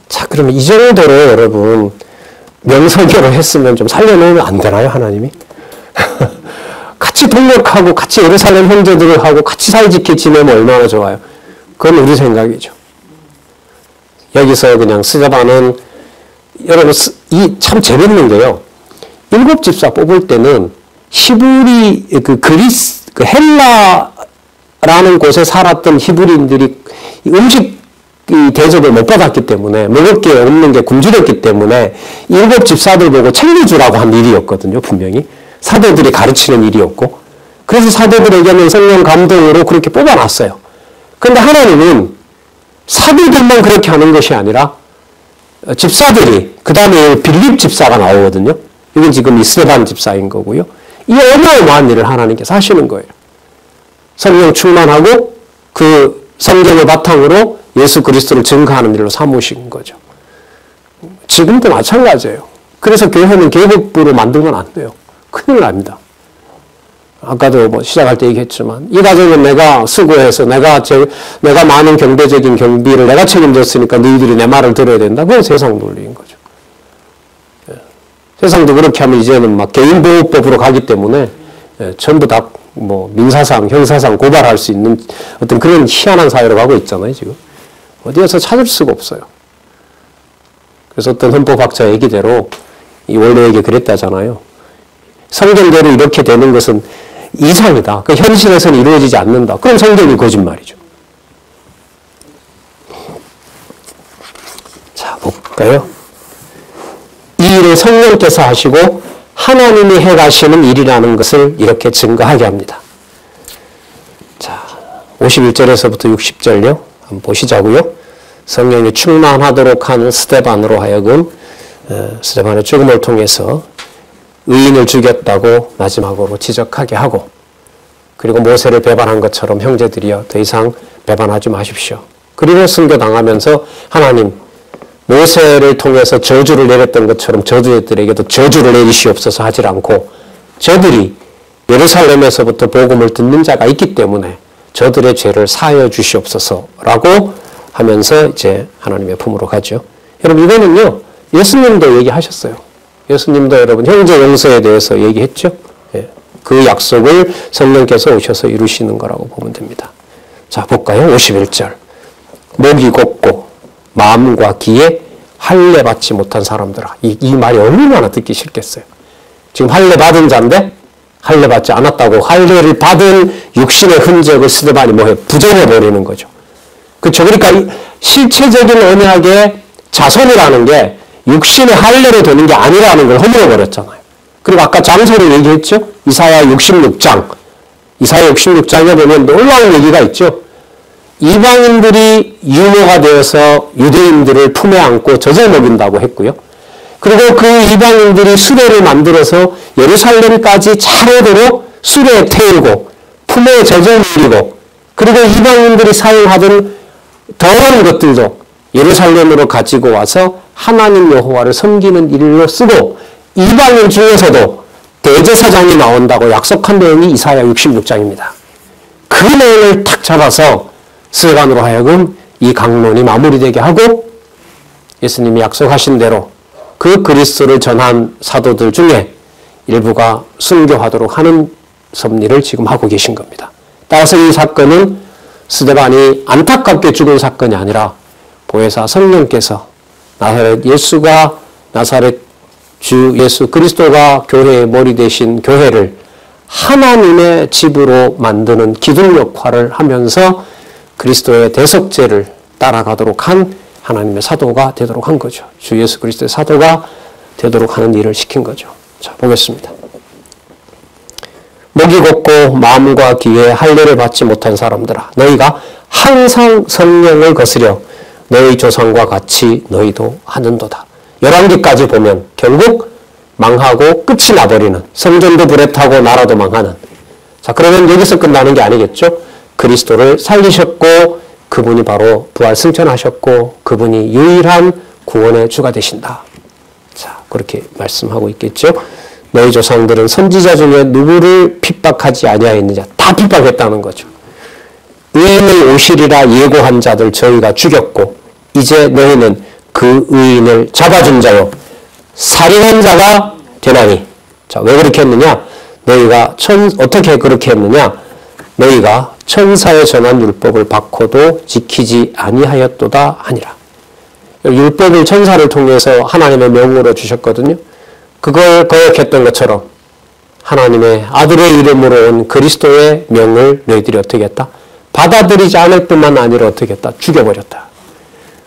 자, 그러면 이 정도로 여러분 명설교를 했으면 좀 살려놓으면 안 되나요, 하나님이? 같이 동력하고 같이 예루살렘 형제들하고 같이 사이좋게 지내면 얼마나 좋아요. 그건 우리 생각이죠. 여기서 그냥 스데반은 여러분 이 참 재밌는 게요. 7집사 뽑을 때는 히브리 그리스 헬라라는 곳에 살았던 히브리인들이 음식 대접을 못 받았기 때문에 먹을 게 없는 게 굶주렸기 때문에 7집사들 보고 챙겨주라고 한 일이었거든요. 분명히 사도들이 가르치는 일이었고 그래서 사도들에게는 성령 감동으로 그렇게 뽑아놨어요. 그런데 하나님은 사도들만 그렇게 하는 것이 아니라 집사들이 그 다음에 빌립 집사가 나오거든요. 이건 지금 스데반 집사인 거고요. 이 어마어마한 일을 하나님께서 하시는 거예요. 성령 충만하고 그 성경을 바탕으로 예수 그리스도를 증거하는 일로 삼으신 거죠. 지금도 마찬가지예요. 그래서 교회는 계급부로 만들면 안 돼요. 큰일 납니다. 아까도 뭐 시작할 때 얘기했지만 이 가정은 내가 수고해서 내가 많은 경제적인 경비를 내가 책임졌으니까 너희들이 내 말을 들어야 된다. 그건 세상 논리인 거죠. 예. 세상도 그렇게 하면 이제는 막 개인보호법으로 가기 때문에 전부 다 뭐 민사상, 형사상 고발할 수 있는 어떤 그런 희한한 사회로 가고 있잖아요, 지금. 어디에서 찾을 수가 없어요. 그래서 어떤 헌법학자 얘기대로 이 원로에게 그랬다잖아요. 성경대로 이렇게 되는 것은 이상이다. 그 현실에서는 이루어지지 않는다. 그럼 성경이 거짓말이죠. 자, 볼까요? 이 일을 성령께서 하시고 하나님이 해가시는 일이라는 것을 이렇게 증거하게 합니다. 자, 51절에서부터 60절요. 한번 보시자고요. 성령이 충만하도록 하는 스데반으로 하여금 스데반의 죽음을 통해서 의인을 죽였다고 마지막으로 지적하게 하고 그리고 모세를 배반한 것처럼 형제들이여 더 이상 배반하지 마십시오. 그리고 순교당하면서 하나님 모세를 통해서 저주를 내렸던 것처럼 저주들에게도 저주를 내리시옵소서 하지 않고 저들이 예루살렘에서부터 복음을 듣는 자가 있기 때문에 저들의 죄를 사하여 주시옵소서라고 하면서 이제 하나님의 품으로 가죠. 여러분 이거는요. 예수님도 얘기하셨어요. 예수님도 여러분 형제 용서에 대해서 얘기했죠. 예. 그 약속을 성령께서 오셔서 이루시는 거라고 보면 됩니다. 자 볼까요? 51절 목이 곱고 마음과 귀에 할례 받지 못한 사람들아. 이 말이 얼마나 듣기 싫겠어요. 지금 할례 받은 자인데 할례 받지 않았다고 할례를 받은 육신의 흔적을 스데반이 뭐해? 부정해버리는 거죠. 그렇죠. 그러니까 실체적인 언약의 자손이라는 게 육신의 할례로 되는 게 아니라는 걸 허물어버렸잖아요. 그리고 아까 장소를 얘기했죠. 이사야 66장. 이사야 66장에 보면 놀라운 얘기가 있죠. 이방인들이 유모가 되어서 유대인들을 품에 안고 젖을 먹인다고 했고요. 그리고 그 이방인들이 수레를 만들어서 예루살렘까지 차례대로 수레에 태우고 품에 젖을 먹이고 그리고 이방인들이 사용하던 더러운 것들도 예루살렘으로 가지고 와서 하나님 여호와를 섬기는 일로 쓰고 이방인 중에서도 대제사장이 나온다고 약속한 내용이 이사야 66장입니다. 그 내용을 탁 잡아서 스데반으로 하여금 이 강론이 마무리되게 하고 예수님이 약속하신 대로 그 그리스도를 전한 사도들 중에 일부가 순교하도록 하는 섭리를 지금 하고 계신 겁니다. 따라서 이 사건은 스데반이 안타깝게 죽은 사건이 아니라 보혜사 성령께서 나사렛 예수가 나사렛 주 예수 그리스도가 교회의 머리 되신 교회를 하나님의 집으로 만드는 기둥 역할을 하면서 그리스도의 대속죄를 따라가도록 한 하나님의 사도가 되도록 한 거죠. 주 예수 그리스도의 사도가 되도록 하는 일을 시킨 거죠. 자, 보겠습니다. 목이 곱고 마음과 귀에 할례를 받지 못한 사람들아, 너희가 항상 성령을 거스려 너희 조상과 같이 너희도 하는도다. 11기까지 보면 결국 망하고 끝이 나버리는, 성전도 불에 타고 나라도 망하는. 자, 그러면 여기서 끝나는 게 아니겠죠? 그리스도를 살리셨고 그분이 바로 부활 승천하셨고 그분이 유일한 구원의 주가 되신다. 자, 그렇게 말씀하고 있겠죠? 너희 조상들은 선지자 중에 누구를 핍박하지 아니하였느냐? 다 핍박했다는 거죠. 의인이 오시리라 예고한 자들 저희가 죽였고 이제 너희는 그 의인을 잡아준 자요 살인한 자가 되나니. 자, 왜 그렇게 했느냐? 너희가 어떻게 그렇게 했느냐? 너희가 천사의 전한 율법을 받고도 지키지 아니하였도다 하니라. 율법을 천사를 통해서 하나님의 명으로 주셨거든요. 그걸 거역했던 것처럼 하나님의 아들의 이름으로 온 그리스도의 명을 너희들이 어떻게 했다? 받아들이지 않을 뿐만 아니라 어떻게 했다? 죽여버렸다.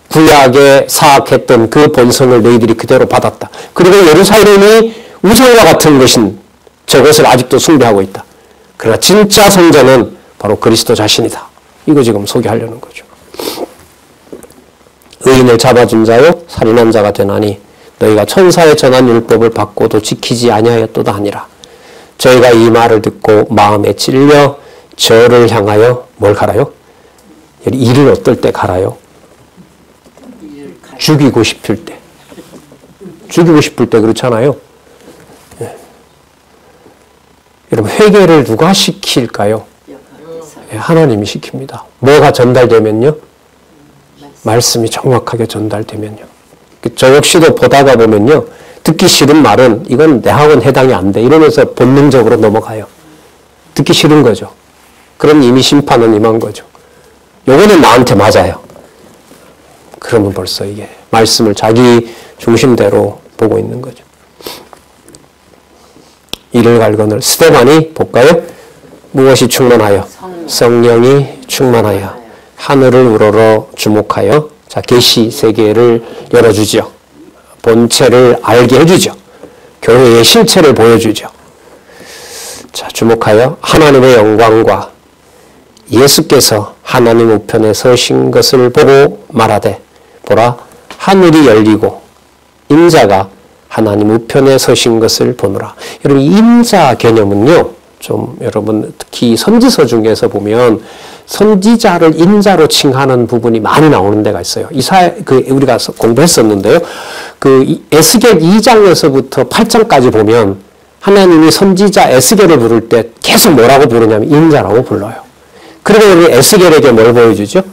구약에 사악했던 그 본성을 너희들이 그대로 받았다. 그리고 예루살렘이 우상과 같은 것인 저것을 아직도 숭배하고 있다. 그러나 진짜 성전은 바로 그리스도 자신이다. 이거 지금 소개하려는 거죠. 의인을 잡아준 자요 살인한 자가 되나니 너희가 천사의 전한 율법을 받고도 지키지 아니하였도다 하니라. 저희가 이 말을 듣고 마음에 찔려 저를 향하여 뭘 가라요? 이를 어떨 때 가라요? 죽이고 싶을 때. 죽이고 싶을 때 그렇잖아요. 예. 여러분 회개를 누가 시킬까요? 예, 하나님이 시킵니다. 뭐가 전달되면요? 말씀이 정확하게 전달되면요. 저 역시도 보다가 보면요. 듣기 싫은 말은 이건 내하고는 해당이 안 돼. 이러면서 본능적으로 넘어가요. 듣기 싫은 거죠. 그럼 이미 심판은 임한 거죠. 요거는 나한테 맞아요. 그러면 벌써 이게 말씀을 자기 중심대로 보고 있는 거죠. 이를 갈거늘 스데반이 볼까요? 무엇이 충만하여? 성령이 충만하여 하늘을 우러러 주목하여 자 계시 세계를 열어주죠. 본체를 알게 해주죠. 교회의 실체를 보여주죠. 자 주목하여 하나님의 영광과 예수께서 하나님 우편에 서신 것을 보고 말하되 보라 하늘이 열리고 인자가 하나님 우편에 서신 것을 보노라. 여러분 인자 개념은요. 좀 여러분 특히 선지서 중에서 보면 선지자를 인자로 칭하는 부분이 많이 나오는 데가 있어요. 우리가 공부했었는데요. 에스겔 2장에서부터 8장까지 보면 하나님이 선지자 에스겔을 부를 때 계속 뭐라고 부르냐면 인자라고 불러요. 그리고 우리 에스겔에게 뭘 보여주죠?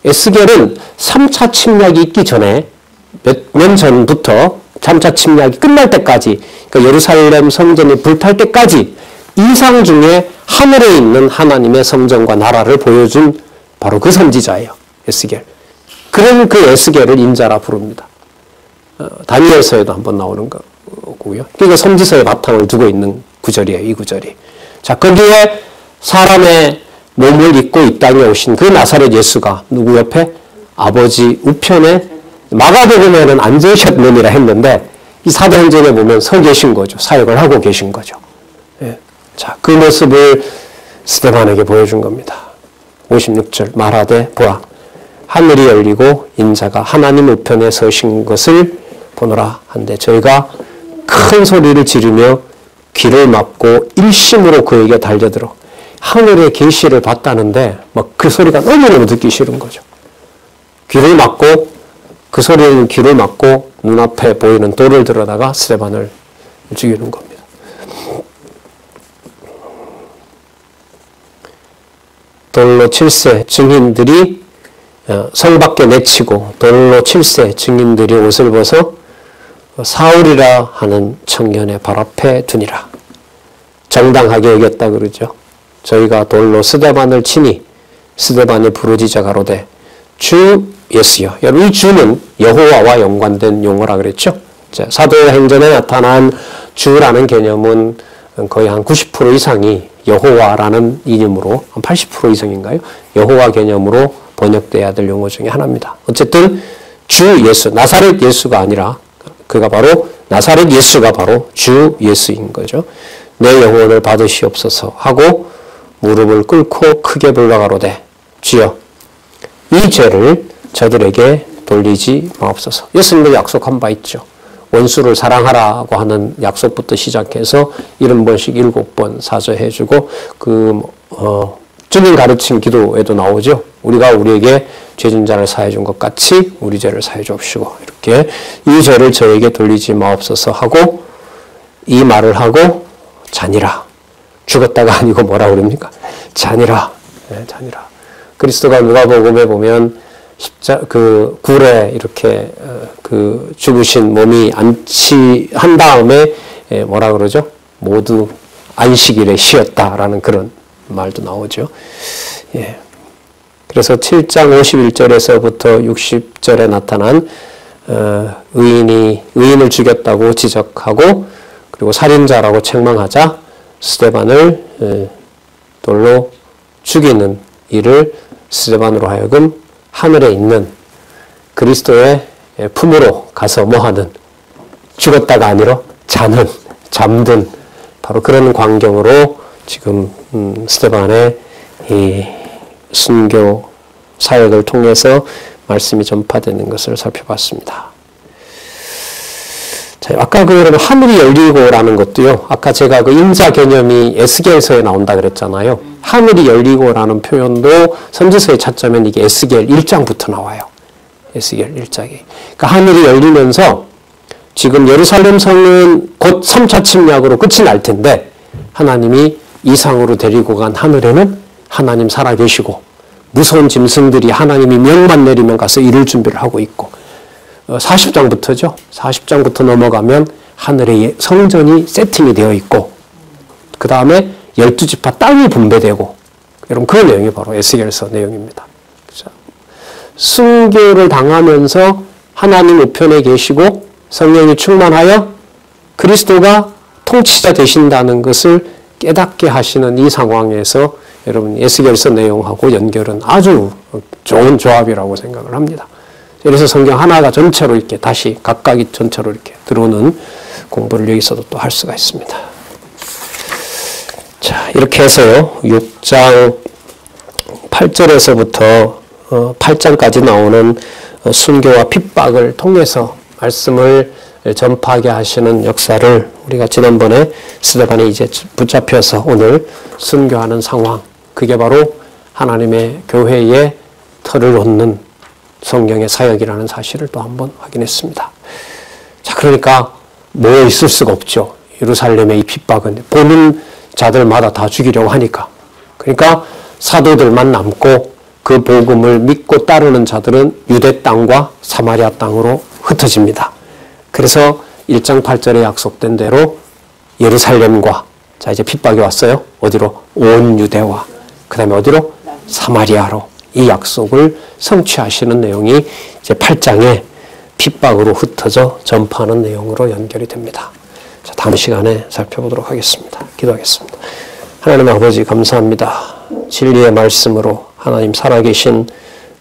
에스겔은 3차 침략이 있기 전에 몇 년 전부터 3차 침략이 끝날 때까지 그러니까 예루살렘 성전이 불탈 때까지 이상 중에 하늘에 있는 하나님의 성전과 나라를 보여준 바로 그 선지자예요. 에스겔. 그런 그 에스겔을 인자라 부릅니다. 다니엘서에도 한번 나오는 거고요. 그러니까 선지서의 바탕을 두고 있는 구절이에요. 이 구절이. 자 거기에 사람의 몸을 입고 이 땅에 오신 그 나사렛 예수가 누구 옆에? 아버지 우편에 마가복음에는 앉으셨느니라 했는데 이 사도행전에 보면 서 계신 거죠. 사역을 하고 계신 거죠. 예. 자, 그 모습을 스데반에게 보여준 겁니다. 56절 말하되 보라 하늘이 열리고 인자가 하나님 우편에 서신 것을 보노라 한데 저희가 큰 소리를 지르며 귀를 막고 일심으로 그에게 달려들어 하늘의 계시를 봤다는데 막 그 소리가 너무너무 듣기 싫은 거죠. 귀를 막고 그 소리는 귀를 막고 눈앞에 보이는 돌을 들어다가 스데반을 죽이는 겁니다. 돌로 7세 증인들이 성 밖에 내치고 돌로 7세 증인들이 옷을 벗어 사울이라 하는 청년의 발 앞에 두니라. 정당하게 여겼다 그러죠. 저희가 돌로 스데반을 치니 스데반이 부르짖어 가로되 주 예수여. 여러분 이 주는 여호와와 연관된 용어라 그랬죠. 사도행전에 나타난 주라는 개념은 거의 한 90% 이상이 여호와라는 이름으로, 한 80% 이상인가요? 여호와 개념으로 번역돼야 될 용어 중에 하나입니다. 어쨌든 주 예수, 나사렛 예수가 아니라 나사렛 예수가 바로 주 예수인 거죠. 내 영혼을 받으시옵소서 하고 무릎을 꿇고 크게 불러가로되 주여 이 죄를 저들에게 돌리지 마옵소서. 예수님도 약속한 바 있죠. 원수를 사랑하라고 하는 약속부터 시작해서 70번씩 7번 사죄해주고 주님 가르친 기도에도 나오죠. 우리가 우리에게 죄진 자를 사해준 것 같이 우리 죄를 사해 주옵시고 이렇게 이 죄를 저에게 돌리지 마옵소서 하고 이 말을 하고 자니라. 죽었다가 아니고 뭐라 그럽니까? 자니라. 네, 자니라. 그리스도가 누가복음에 보면 굴에 이렇게 죽으신 몸이 안치한 다음에 뭐라 그러죠? 모두 안식일에 쉬었다라는 그런 말도 나오죠. 예. 그래서 7장 51절에서부터 60절에 나타난 의인을 죽였다고 지적하고 그리고 살인자라고 책망하자 스데반을 돌로 죽이는 일을 스데반으로 하여금 하늘에 있는 그리스도의 품으로 가서 뭐하는 죽었다가 아니라 잠든 바로 그런 광경으로 지금 스데반의 이 순교 사역을 통해서 말씀이 전파되는 것을 살펴봤습니다. 자, 아까 그러면 하늘이 열리고라는 것도요. 아까 제가 인자 개념이 에스겔서에 나온다 그랬잖아요. 하늘이 열리고라는 표현도 선지서에 찾자면 이게 에스겔 1장부터 나와요. 에스겔 1장에. 그러니까 하늘이 열리면서 지금 예루살렘 성은 곧 3차 침략으로 끝이 날 텐데 하나님이 이상으로 데리고 간 하늘에는 하나님 살아계시고 무서운 짐승들이 하나님이 명만 내리면 가서 이룰 준비를 하고 있고 40장부터죠. 40장부터 넘어가면 하늘에 성전이 세팅이 되어 있고 그 다음에 12지파 땅이 분배되고 여러분 그 내용이 바로 에스겔서 내용입니다. 순교를 당하면서 하나님 우편에 계시고 성령이 충만하여 그리스도가 통치자 되신다는 것을 깨닫게 하시는 이 상황에서 여러분 에스겔서 내용하고 연결은 아주 좋은 조합이라고 생각을 합니다. 그래서 성경 하나가 전체로 이렇게 다시 각각이 전체로 이렇게 들어오는 공부를 여기서도 또 할 수가 있습니다. 자, 이렇게 해서요. 6장 8절에서부터 8장까지 나오는 순교와 핍박을 통해서 말씀을 전파하게 하시는 역사를 우리가 지난번에 스데반이 이제 붙잡혀서 오늘 순교하는 상황, 그게 바로 하나님의 교회의 털을 놓는 성경의 사역이라는 사실을 또 한번 확인했습니다. 자, 그러니까 모여 있을 수가 없죠. 예루살렘의 이 핍박은 보는 자들마다 다 죽이려고 하니까. 그러니까 사도들만 남고 그 복음을 믿고 따르는 자들은 유대 땅과 사마리아 땅으로 흩어집니다. 그래서 1장 8절에 약속된 대로 예루살렘과 자 이제 핍박이 왔어요. 어디로? 온 유대와 그 다음에 어디로? 사마리아로 이 약속을 성취하시는 내용이 이제 8장에 핍박으로 흩어져 전파하는 내용으로 연결이 됩니다. 자, 다음 시간에 살펴보도록 하겠습니다. 기도하겠습니다. 하나님 아버지 감사합니다. 진리의 말씀으로 하나님 살아계신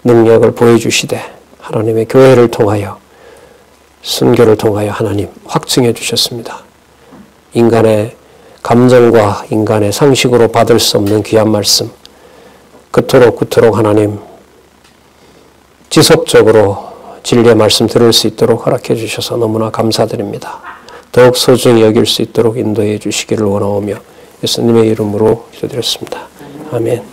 능력을 보여주시되 하나님의 교회를 통하여 순교를 통하여 하나님 확증해 주셨습니다. 인간의 감정과 인간의 상식으로 받을 수 없는 귀한 말씀 그토록 하나님 지속적으로 진리의 말씀 들을 수 있도록 허락해 주셔서 너무나 감사드립니다. 더욱 소중히 여길 수 있도록 인도해 주시기를 원하오며 예수님의 이름으로 기도드렸습니다. 아멘.